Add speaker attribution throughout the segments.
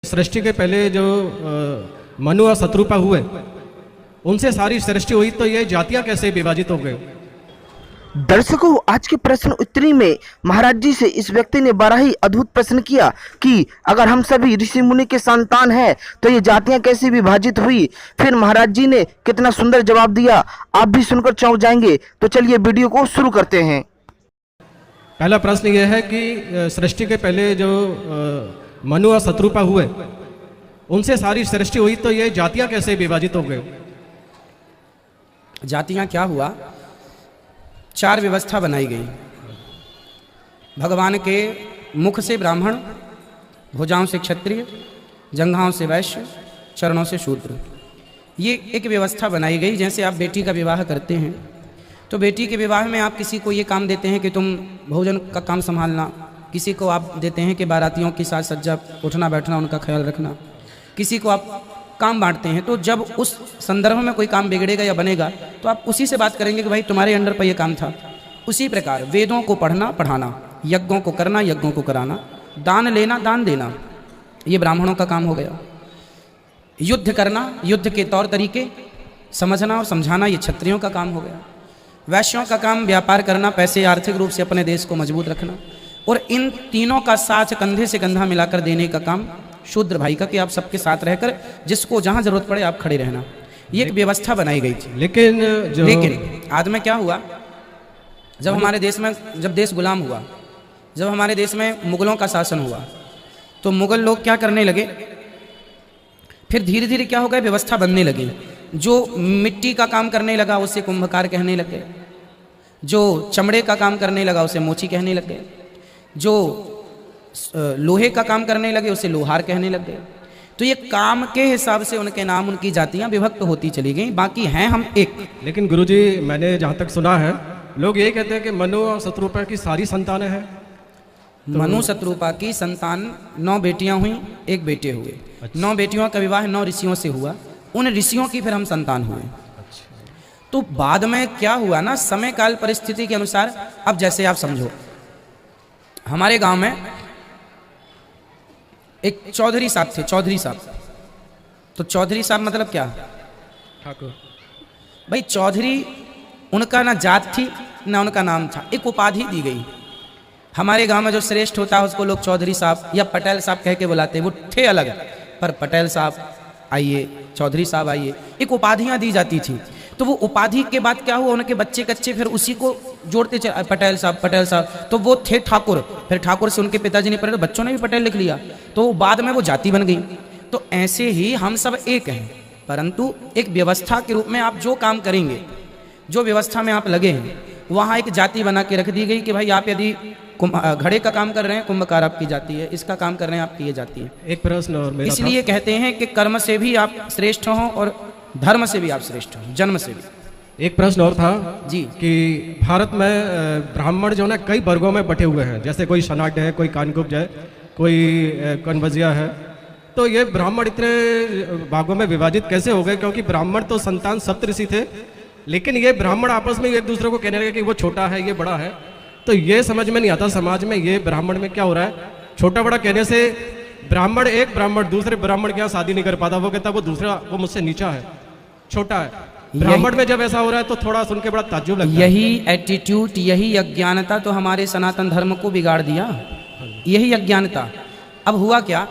Speaker 1: सृष्टि के पहले जो मनु और शत्रुपा हुए, उनसे सारी सृष्टि हुई, तो ये जातियां कैसे विभाजित हो गई?
Speaker 2: दर्शकों, आज के प्रश्न उत्तरी में महाराज जी से इस व्यक्ति ने बड़ा ही अद्भुत प्रश्न किया कि अगर हम सभी ऋषि मुनि के संतान हैं तो ये जातियां कैसे विभाजित हुई। फिर महाराज जी ने कितना सुंदर जवाब दिया, आप भी सुनकर चौंक जाएंगे। तो चलिए वीडियो को शुरू करते हैं।
Speaker 1: पहला प्रश्न ये है कि सृष्टि के पहले जो मनु और शत्रुपा हुए, उनसे सारी सृष्टि हुई, तो ये जातियां कैसे विभाजित हो गई?
Speaker 3: जातियां क्या हुआ, 4 व्यवस्था बनाई गई। भगवान के मुख से ब्राह्मण, भुजाओं से क्षत्रिय, जंघाओं से वैश्य, चरणों से शूद्र, ये एक व्यवस्था बनाई गई। जैसे आप बेटी का विवाह करते हैं तो बेटी के विवाह में आप किसी को ये काम देते हैं कि तुम भोजन का काम संभालना, किसी को आप देते हैं कि बारातियों की साज सज्जा, उठना बैठना, उनका ख्याल रखना, किसी को आप काम बांटते हैं। तो जब उस संदर्भ में कोई काम बिगड़ेगा या बनेगा तो आप उसी से बात करेंगे कि भाई तुम्हारे अंडर पर यह काम था। उसी प्रकार वेदों को पढ़ना पढ़ाना, यज्ञों को करना, यज्ञों को कराना, दान लेना, दान देना, ये ब्राह्मणों का काम हो गया। युद्ध करना, युद्ध के तौर तरीके समझना और समझाना, ये क्षत्रियों का काम हो गया। वैश्यों का काम व्यापार करना, पैसे आर्थिक रूप से अपने देश को मजबूत रखना, और इन तीनों का साथ कंधे से कंधा मिलाकर देने का काम शूद्र भाई का, कि आप सबके साथ रहकर जिसको जहां जरूरत पड़े आप खड़े रहना। ये एक व्यवस्था बनाई गई थी। लेकिन आज में क्या हुआ, जब हमारे देश में, जब देश गुलाम हुआ, जब हमारे देश में मुगलों का शासन हुआ, तो मुगल लोग क्या करने लगे, फिर धीरे धीरे क्या हो गया, व्यवस्था बनने लगी। जो मिट्टी का काम करने लगा उसे कुंभकार कहने लगे, जो चमड़े का काम करने लगा उसे मोची कहने लगे, जो लोहे का काम करने लगे उसे लोहार कहने लग गए। तो ये काम के हिसाब से उनके नाम, उनकी जातियां विभक्त होती चली गई। बाकी हैं हम एक।
Speaker 1: लेकिन गुरुजी, मैंने जहाँ तक सुना है, लोग ये कहते हैं कि मनु और शत्रुपा की सारी संतानें हैं।
Speaker 3: मनु शत्रुपा की संतान 9 बेटियां हुई, 1 बेटे हुए। 9 बेटियों का विवाह 9 ऋषियों से हुआ, उन ऋषियों की फिर हम संतान हुए। तो बाद में क्या हुआ ना, समय काल परिस्थिति के अनुसार, अब जैसे आप समझो, हमारे गांव में एक चौधरी साहब थे, चौधरी साहब। तो चौधरी साहब मतलब क्या,
Speaker 1: ठाकुर।
Speaker 3: भाई चौधरी, उनका ना जात थी ना उनका नाम था, एक उपाधि दी गई। हमारे गांव में जो श्रेष्ठ होता है उसको लोग चौधरी साहब या पटेल साहब कह के बुलाते, वो थे अलग, पर पटेल साहब आइए, चौधरी साहब आइए, एक उपाधियां दी जाती थी। तो वो उपाधि के बाद क्या हुआ, उनके बच्चे कच्चे फिर उसी को जोड़ते चले, पटेल साहब, पटेल साहब। तो वो थे ठाकुर, फिर ठाकुर से उनके पिताजी ने पढ़े तो बच्चों ने भी पटेल लिख लिया, तो बाद में वो जाति बन गई। तो ऐसे ही हम सब एक हैं, परंतु एक व्यवस्था के रूप में आप जो काम करेंगे, जो व्यवस्था में आप लगे हैं, वहाँ एक जाति बना के रख दी गई कि भाई आप यदि घड़े का काम कर रहे हैं, कुंभकार आपकी जाति है, इसका काम कर रहे हैं, आपकी ये जाति है।
Speaker 1: एक प्रश्न और मेरा
Speaker 3: इसलिए कहते हैं कि कर्म से भी आप श्रेष्ठ हों और धर्म से भी आप श्रेष्ठ हो, जन्म से भी।
Speaker 1: एक प्रश्न और था
Speaker 3: जी,
Speaker 1: कि भारत में ब्राह्मण जो है कई वर्गों में बटे हुए हैं, जैसे कोई सनाट है, कोई कानकुब्ज है, कोई कन्वजिया है। तो ये ब्राह्मण इतने भागों में विभाजित कैसे हो गए? क्योंकि ब्राह्मण तो संतान सप्तऋषि थे, लेकिन ये ब्राह्मण आपस में एक दूसरे को कहने लगे कि वो छोटा है, ये बड़ा है। तो ये समझ में नहीं आता समाज में, ये ब्राह्मण में क्या हो रहा है। छोटा बड़ा कहने से ब्राह्मण, एक ब्राह्मण दूसरे ब्राह्मण के यहाँ शादी नहीं कर पाता, वो कहता वो दूसरा, वो मुझसे नीचा है, छोटा है। ब्राह्मण में जब ऐसा हो रहा है तो थोड़ा सुन के बड़ा ताज्जुब लगता है।
Speaker 3: यही एटीट्यूड, यही अज्ञानता तो हमारे सनातन धर्म को बिगाड़ दिया, यही अज्ञानता। अब हुआ क्या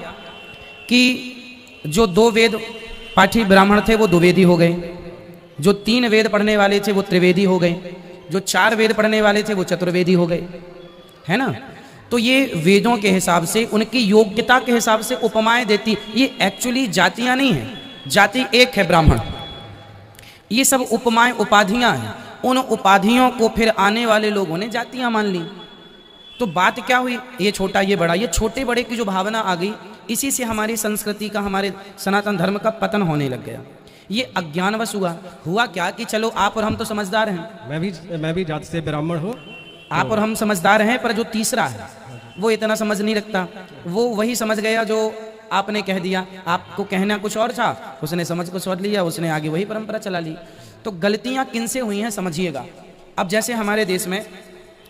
Speaker 3: कि जो 2 वेद पाठी ब्राह्मण थे वो द्विवेदी हो गए, जो 3 वेद पढ़ने वाले थे वो त्रिवेदी हो गए, जो 4 वेद पढ़ने वाले थे वो चतुर्वेदी हो गए, है ना। तो ये वेदों के हिसाब से, उनकी योग्यता के हिसाब से उपमाएं देती। ये एक्चुअली जातियां नहीं है, जाति एक है, ब्राह्मण। ये सब उपमाएं, उपाधियां हैं। उन उपाधियों को फिर आने वाले लोगों ने जातियां मान ली। तो बात क्या हुई, ये छोटा ये बड़ा, ये छोटे बड़े की जो भावना आ गई, इसी से हमारी संस्कृति का, हमारे सनातन धर्म का पतन होने लग गया। ये अज्ञानवश हुआ क्या कि चलो आप और हम तो समझदार हैं,
Speaker 1: मैं भी जाति से ब्राह्मण हूँ,
Speaker 3: आप और हम समझदार हैं, पर जो तीसरा है वो इतना समझ नहीं रखता। वो वही समझ गया जो आपने कह दिया, आपको कहना कुछ और था, उसने समझ कुछ और लिया, उसने आगे वही परंपरा चला ली। तो गलतियां किनसे हुई हैं समझिएगा। अब जैसे हमारे देश में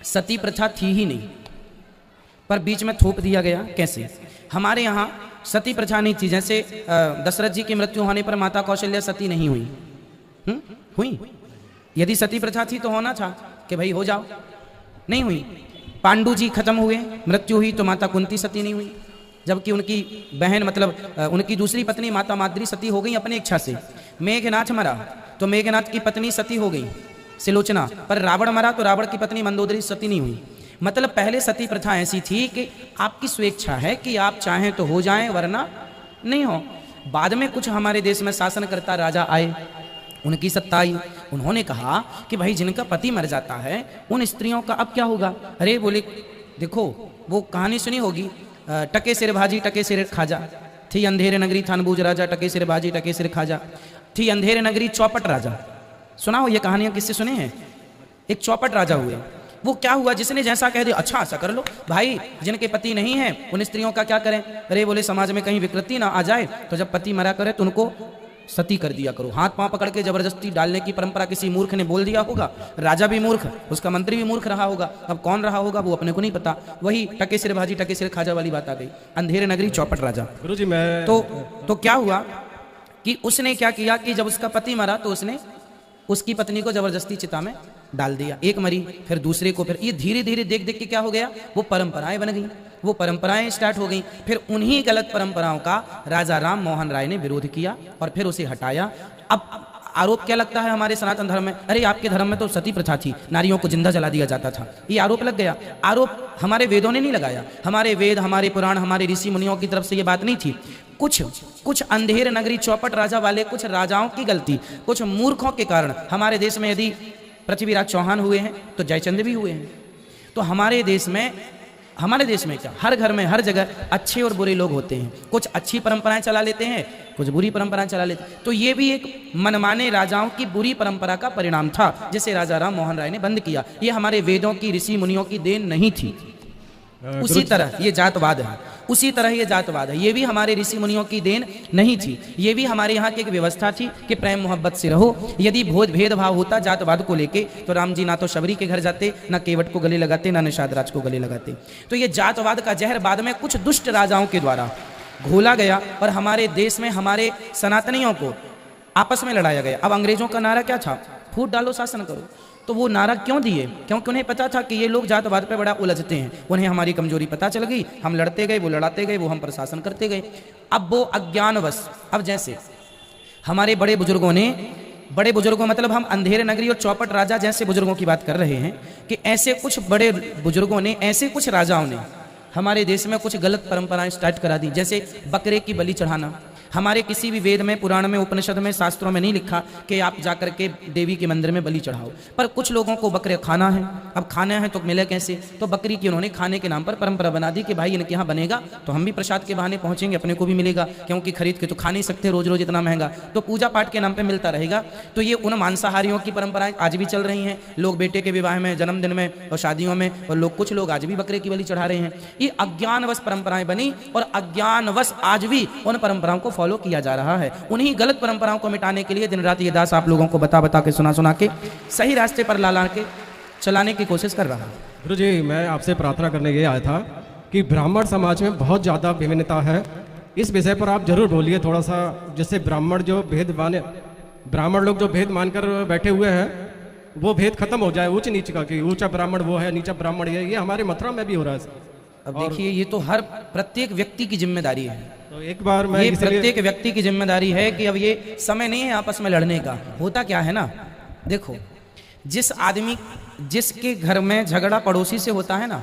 Speaker 3: सती प्रथा थी ही नहीं, पर बीच में थोप दिया गया। कैसे? हमारे यहाँ सती प्रथा नहीं थी। जैसे दशरथ जी की मृत्यु होने पर माता कौशल्या सती नहीं हुई, हुई। यदि सती प्रथा थी तो होना था कि भाई हो जाओ, नहीं हुई। पांडु जी खत्म हुए, मृत्यु हुई, तो माता कुंती सती नहीं हुई, जबकि उनकी बहन मतलब उनकी दूसरी पत्नी माता माद्री सती हो गई अपनी इच्छा से। मेघनाथ मरा तो मेघनाथ की पत्नी सती हो गई सिलोचना, पर रावण मरा तो रावण की पत्नी मंदोदरी सती नहीं हुई। मतलब पहले सती प्रथा ऐसी थी कि आपकी स्वेच्छा है कि आप चाहें तो हो जाएं वरना नहीं हो। बाद में कुछ हमारे देश में शासनकर्ता राजा आए, उनकी सत्ता आई, उन्होंने कहा कि भाई जिनका पति मर जाता है उन स्त्रियों का अब क्या होगा। अरे बोले देखो वो कहानी सुनी होगी, टके सिर भाजी टके सिर खाजा, थी अंधेरे नगरी थानबूज राजा, टके सिर भाजी टके सिर खाजा, थी अंधेरे नगरी चौपट राजा। सुना हो ये कहानियां, किससे सुने हैं? एक चौपट राजा हुए। वो क्या हुआ, जिसने जैसा कह दिया अच्छा ऐसा कर लो भाई, जिनके पति नहीं है उन स्त्रियों का क्या करें। अरे बोले समाज में कहीं विकृति ना आ जाए तो जब पति मरा करे तो उनको सती कर दिया करो। हाथ पांव पकड़ के जबरदस्ती डालने की परंपरा किसी मूर्ख ने बोल दिया होगा, राजा भी मूर्ख, उसका मंत्री भी मूर्ख रहा होगा, अब कौन रहा होगा वो अपने को नहीं पता। वही टके सिर भाजी टके सिर खाजा वाली बात आ गई, अंधेरे नगरी चौपट राजा।
Speaker 1: गुरुजी मैं
Speaker 3: तो क्या हुआ कि उसने क्या किया कि जब उसका पति मरा तो उसने उसकी पत्नी को जबरदस्ती चिता में डाल दिया। एक मरी फिर दूसरे को, फिर ये धीरे धीरे देख देख के क्या हो गया, वो परंपराएं बन गई, वो परंपराएं स्टार्ट हो गई। फिर उन्हीं गलत परंपराओं का राजा राम मोहन राय ने विरोध किया और फिर उसे हटाया। अब आरोप क्या लगता है हमारे सनातन धर्म में, अरे आपके धर्म में तो सती प्रथा थी, नारियों को जिंदा जला दिया जाता था, ये आरोप लग गया। आरोप हमारे वेदों ने नहीं लगाया, हमारे वेद हमारे पुराण हमारे ऋषि मुनियों की तरफ से ये बात नहीं थी। कुछ अंधेर नगरी चौपट राजा वाले कुछ राजाओं की गलती, कुछ मूर्खों के कारण हमारे देश में यदि पृथ्वीराज चौहान हुए हैं तो जयचंद भी हुए हैं। तो हमारे देश में क्या, हर घर में हर जगह अच्छे और बुरे लोग होते हैं, कुछ अच्छी परंपराएं चला लेते हैं, कुछ बुरी परंपराएं चला लेते हैं। तो ये भी एक मनमाने राजाओं की बुरी परंपरा का परिणाम था जिसे राजा राम मोहन राय ने बंद किया। ये हमारे वेदों की ऋषि मुनियों की देन नहीं थी। उसी तरह ये जातवाद है, उसी तरह ये जातवाद है, ये भी हमारे ऋषि मुनियों की देन नहीं थी। ये भी हमारे यहाँ की एक व्यवस्था थी कि प्रेम मोहब्बत से रहो। यदि भेदभाव होता जातवाद को लेके तो राम जी ना तो शबरी के घर जाते, ना केवट को गले लगाते, ना निषाद राज को गले लगाते। तो ये जातवाद का जहर बाद में कुछ दुष्ट राजाओं के द्वारा घोला गया और हमारे देश में हमारे सनातनियों को आपस में लड़ाया गया। अब अंग्रेजों का नारा क्या था, फूट डालो शासन करो। तो वो नारा क्यों दिए, क्योंकि उन्हें पता था कि ये लोग जातवाद पे बड़ा उलझते हैं, उन्हें हमारी कमजोरी पता चल गई, हम लड़ते गए, वो लड़ाते गए, वो हम पर शासन करते गए। अब वो अज्ञानवश, अब जैसे हमारे बड़े बुजुर्गों मतलब हम अंधेरे नगरी और चौपट राजा जैसे बुजुर्गों की बात कर रहे हैं कि ऐसे कुछ बड़े बुजुर्गों ने, ऐसे कुछ राजाओं ने हमारे देश में कुछ गलत परंपराएं स्टार्ट करा दी। जैसे बकरे की बलि चढ़ाना, हमारे किसी भी वेद में, पुराण में, उपनिषद में, शास्त्रों में नहीं लिखा कि आप जाकर के देवी के मंदिर में बलि चढ़ाओ, पर कुछ लोगों को बकरे खाना है। अब खाना है तो मिले कैसे, तो बकरी की उन्होंने खाने के नाम पर परंपरा बना दी कि भाई इनके यहाँ बनेगा तो हम भी प्रसाद के बहाने पहुंचेंगे, अपने को भी मिलेगा, क्योंकि खरीद के तो खा नहीं सकते रोज रोज इतना महंगा, तो पूजा पाठ के नाम पर मिलता रहेगा। तो ये उन मांसाहारियों की परंपराएं आज भी चल रही हैं। लोग बेटे के विवाह में, जन्मदिन में और शादियों में, और कुछ लोग आज भी बकरे की बलि चढ़ा रहे हैं। ये अज्ञानवश परंपराएं बनी और अज्ञानवश आज भी उन परंपराओं को फॉलो किया जा रहा है। उन्हीं गलत परंपराओं को मिटाने के लिए दिन रात ये दास आप लोगों को बता के सुना के सही रास्ते पर ला के चलाने की कोशिश कर रहा है।
Speaker 1: गुरु जी मैं आपसे प्रार्थना करने ये आया था कि ब्राह्मण समाज में बहुत ज़्यादा विभिन्नता है, इस विषय पर आप जरूर बोलिए थोड़ा सा, जिससे ब्राह्मण लोग जो भेद मानकर बैठे हुए हैं वो भेद खत्म हो जाए, ऊंच नीच का, कि ऊंचा ब्राह्मण वो है, नीचा ब्राह्मण ये हमारे मथुरा में भी हो रहा है।
Speaker 3: अब देखिए ये तो हर प्रत्येक व्यक्ति की जिम्मेदारी है,
Speaker 1: तो एक बार मैं
Speaker 3: ये प्रत्येक व्यक्ति की जिम्मेदारी है कि अब ये समय नहीं है आपस में लड़ने का। होता क्या है ना, देखो जिसके घर में झगड़ा पड़ोसी से होता है ना,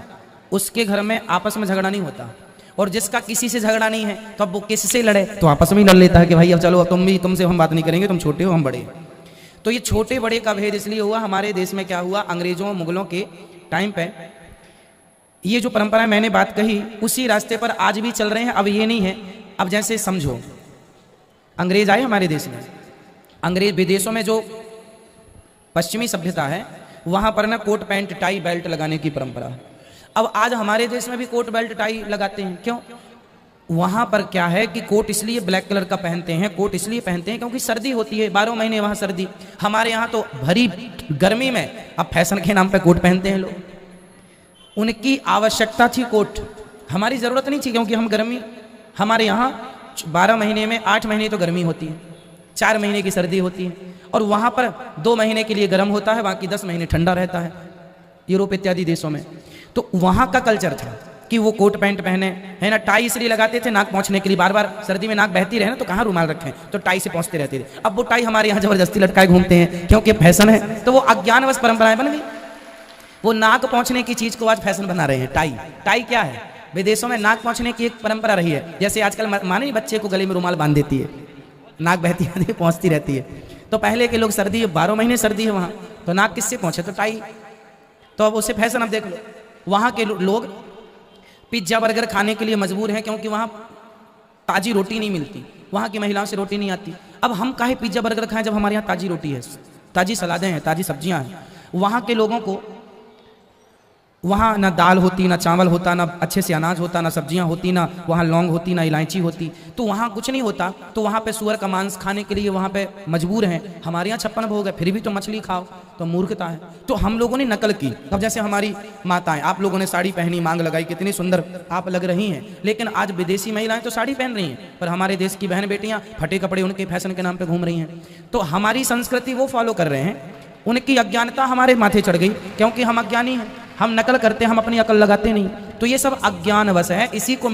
Speaker 3: उसके घर में आपस में झगड़ा नहीं होता, और जिसका किसी से झगड़ा नहीं है तो अब वो किससे लड़े, तो आपस में ही लड़ लेता है कि भाई अब चलो तुमसे हम बात नहीं करेंगे, तुम छोटे हो हम बड़े। तो ये छोटे बड़े का भेद इसलिए हुआ, हमारे देश में क्या हुआ, अंग्रेजों मुगलों के टाइम पे ये जो परंपरा मैंने बात कही उसी रास्ते पर आज भी चल रहे हैं। अब ये नहीं है, अब जैसे समझो अंग्रेज आए हमारे देश में, अंग्रेज विदेशों में जो पश्चिमी सभ्यता है वहां पर ना कोट पैंट टाई बेल्ट लगाने की परंपरा है। अब आज हमारे देश में भी कोट बेल्ट टाई लगाते हैं, क्यों? वहां पर क्या है कि कोट इसलिए ब्लैक कलर का पहनते हैं, कोट इसलिए पहनते हैं क्योंकि सर्दी होती है, 12 महीने वहां सर्दी। हमारे यहाँ तो भरी गर्मी में अब फैशन के नाम पे कोट पहनते हैं लोग। उनकी आवश्यकता थी कोट, हमारी जरूरत नहीं थी, क्योंकि हम गर्मी हमारे यहाँ 12 महीने में 8 महीने तो गर्मी होती है, 4 महीने की सर्दी होती है, और वहाँ पर 2 महीने के लिए गर्म होता है, बाकी 10 महीने ठंडा रहता है यूरोप इत्यादि देशों में। तो वहाँ का कल्चर था कि वो कोट पैंट पहने, है ना, टाई इसलिए लगाते थे नाक पोंछने के लिए, बार बार सर्दी में नाक बहती रहे ना तो कहाँ रुमाल रखें, तो टाई से पोंछते रहते थे। अब वो टाई हमारे यहाँ जबरदस्ती लटकाए घूमते हैं क्योंकि फैशन है, तो वो अज्ञानवश परंपराएं बन गई। वो नाक पोंछने की चीज को आज फैशन बना रहे हैं। टाई, टाई क्या है? विदेशों में नाक पोंछने की एक परंपरा रही है, जैसे आजकल माने बच्चे को गले में रुमाल बांध देती है, नाक बहती रहती है, पहुंचती रहती है। तो पहले के लोग सर्दी, 12 महीने सर्दी है वहाँ, तो नाक किससे पहुंचे? तो टाई। तो अब उसे फैशन, अब देख लो वहाँ के लोग पिज्जा बर्गर खाने के लिए मजबूर हैं क्योंकि वहाँ ताजी रोटी नहीं मिलती, वहाँ की महिलाओं से रोटी नहीं आती। अब हम काहे पिज्जा बर्गर खाएं जब हमारे यहाँ ताजी रोटी है, ताजी सलादें हैं, ताजी सब्जियां हैं। वहाँ के लोगों को वहाँ ना दाल होती, ना चावल होता, ना अच्छे से अनाज होता, ना सब्जियां होती, ना वहाँ लौंग होती, ना इलायची होती, तो वहाँ कुछ नहीं होता। तो वहाँ पे सुअर का मांस खाने के लिए वहाँ पे मजबूर हैं। हमारे यहाँ 56 भोग है, फिर भी तो मछली खाओ, तो मूर्खता है। तो हम लोगों ने नकल की। अब जैसे हमारी माताएं, आप लोगों ने साड़ी पहनी, मांग लगाई, कितनी सुंदर आप लग रही हैं, लेकिन आज विदेशी महिलाएं तो साड़ी पहन रही हैं, पर हमारे देश की बहन बेटियां फटे कपड़े उनके फैशन के नाम पे घूम रही हैं। तो हमारी संस्कृति वो फॉलो कर रहे हैं, उनकी अज्ञानता हमारे माथे चढ़ गई क्योंकि हम अज्ञानी हैं, हम नकल करते हैं, हम अपनी अकल लगाते नहीं। तो ये सब अज्ञानवश है, इसी को